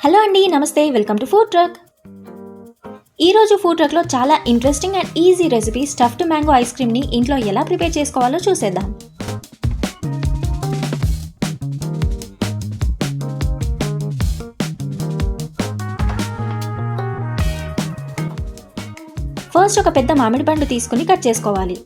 Hello అండి, నమస్తే. Welcome to food truck. ఈరోజు ఫుడ్ ట్రక్లో చాలా interesting and easy recipe stuffed mango ice క్రీమ్ని ఇంట్లో ఎలా ప్రిపేర్ చేసుకోవాలో చూసేద్దాం. ఫస్ట్ ఒక పెద్ద మామిడి పండు తీసుకుని కట్ చేసుకోవాలి.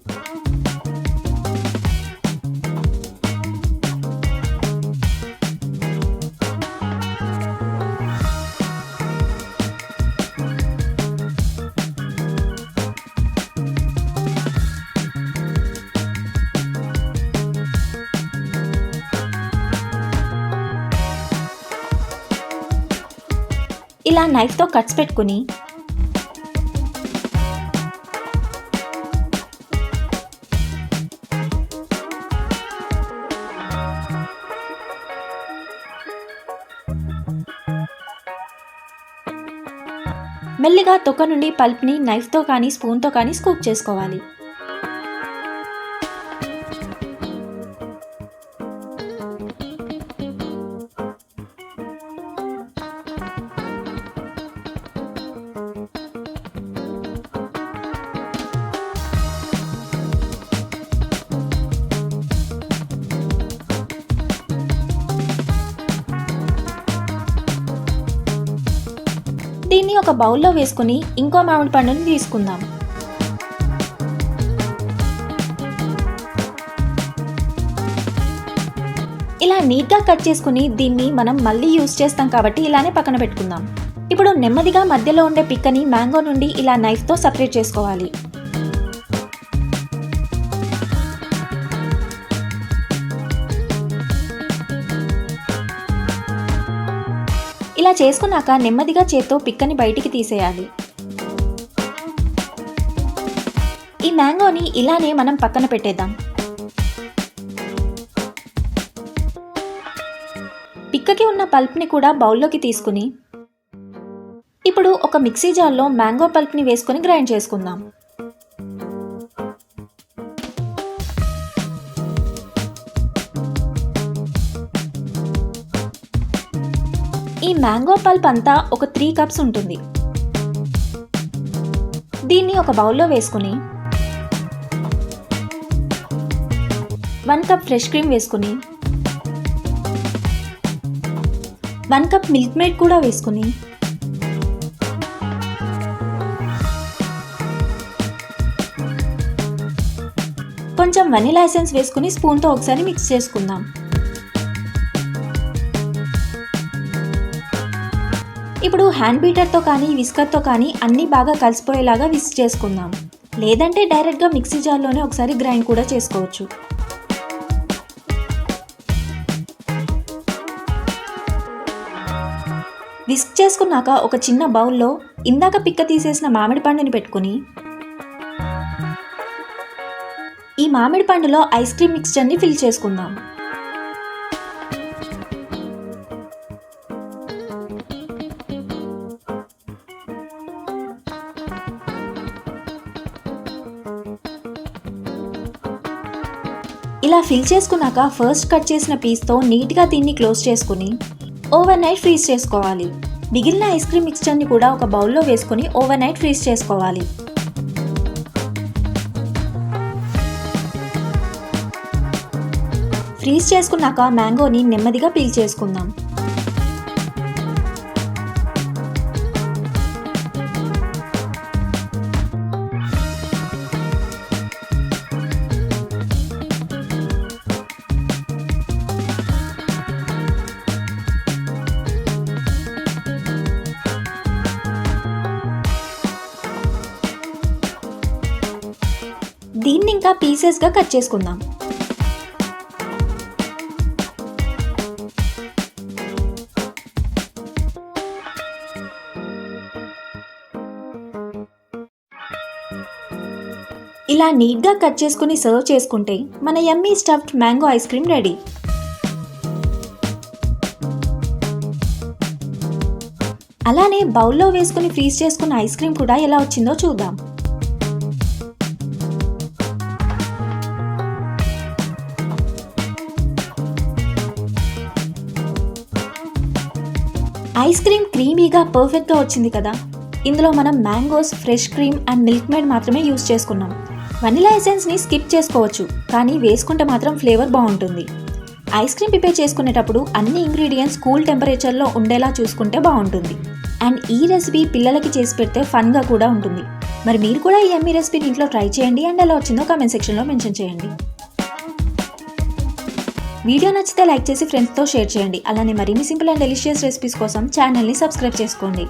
ఇలా నైఫ్తో కట్స్ పెట్టుకుని మెల్లిగా తొక్క నుండి పల్ప్ని నైఫ్తో కానీ స్పూన్తో కానీ స్కూప్ చేసుకోవాలి. దీన్ని ఒక బౌల్లో వేసుకుని ఇంకో మామిడి పండుని తీసుకుందాం. ఇలా నీట్గా కట్ చేసుకుని దీన్ని మనం మళ్ళీ యూజ్ చేస్తాం కాబట్టి ఇలానే పక్కన పెట్టుకుందాం. ఇప్పుడు నెమ్మదిగా మధ్యలో ఉండే పిక్కని మ్యాంగో నుండి ఇలా నైఫ్తో సపరేట్ చేసుకోవాలి. ఇలా చేసుకున్నాక నెమ్మదిగా చేత్తో పిక్కని బయటికి తీసేయాలి. ఈ మ్యాంగోని ఇలానే మనం పక్కన పెట్టేద్దాం. పిక్కకి ఉన్న పల్ప్ని కూడా బౌల్లోకి తీసుకుని ఇప్పుడు ఒక మిక్సీ జార్లో మ్యాంగో పల్ప్ని వేసుకొని గ్రైండ్ చేసుకుందాం. ఈ మ్యాంగో పల్ప్ అంతా ఒక 3 కప్స్ ఉంటుంది. దీన్ని ఒక బౌల్లో వేసుకుని 1 కప్ ఫ్రెష్ క్రీమ్ వేసుకుని 1 కప్ మిల్క్ మేడ్ కూడా వేసుకుని కొంచెం వెనిలా ఎసెన్స్ వేసుకుని స్పూన్తో ఒకసారి మిక్స్ చేసుకుందాం. ఇప్పుడు హ్యాండ్ బీటర్తో కానీ విస్కర్తో కానీ అన్నీ బాగా కలిసిపోయేలాగా విస్క్ చేసుకుందాం. లేదంటే డైరెక్ట్గా మిక్సీ జార్లోనే ఒకసారి గ్రైండ్ కూడా చేసుకోవచ్చు. విస్క్ చేసుకున్నాక ఒక చిన్న బౌల్లో ఇందాక పిక్క తీసేసిన మామిడి పండుని పెట్టుకుని ఈ మామిడి పండులో ఐస్ క్రీమ్ మిక్స్చర్ని ఫిల్ చేసుకుందాం. ఇలా ఫిల్ చేసుకున్నాక ఫస్ట్ కట్ చేసిన పీస్తో నీట్గా దీన్ని క్లోజ్ చేసుకుని ఓవర్ నైట్ ఫ్రీజ్ చేసుకోవాలి. మిగిలిన ఐస్ క్రీమ్ మిక్స్చర్ని కూడా ఒక బౌల్లో వేసుకొని ఓవర్ నైట్ ఫ్రీజ్ చేసుకోవాలి. ఫ్రీజ్ చేసుకున్నాక మ్యాంగోని నెమ్మదిగా పీల్ చేసుకుందాం. దీన్ని ఇంకా పీసెస్గా కట్ చేసుకుందాం. ఇలా నీట్గా కట్ చేసుకుని సర్వ్ చేసుకుంటే మన yummy stuffed mango ice cream ready. అలానే బౌల్లో వేసుకుని ఫ్రీజ్ చేసుకున్న ఐస్ క్రీమ్ కూడా ఎలా వచ్చిందో చూద్దాం. ఐస్ క్రీమ్ క్రీమీగా పర్ఫెక్ట్గా వచ్చింది కదా. ఇందులో మనం mangoes, fresh cream and milk made మాత్రమే యూస్ చేసుకున్నాం. వనిలా ఎసెన్స్ని స్కిప్ చేసుకోవచ్చు, కానీ వేసుకుంటే మాత్రం ఫ్లేవర్ బాగుంటుంది. ఐస్ క్రీమ్ ప్రిపేర్ చేసుకునేటప్పుడు అన్ని ఇంగ్రీడియంట్స్ కూల్ టెంపరేచర్లో ఉండేలా చూసుకుంటే బాగుంటుంది. అండ్ ఈ రెసిపీ పిల్లలకి చేసి పెడితే ఫన్గా కూడా ఉంటుంది. మరి మీరు కూడా ఈ యమ్మీ రెసిపీని ఇంట్లో ట్రై చేయండి అండ్ ఎలా వచ్చిందో కామెంట్ సెక్షన్లో మెన్షన్ చేయండి. వీడియో నచ్చితే లైక్ చేసి ఫ్రెండ్స్తో షేర్ చేయండి. అలానే మరిన్ని సింపుల్ అండ్ డెలిషియస్ రెసిపీస్ కోసం ఛానల్ని సబ్స్క్రైబ్ చేసుకోండి.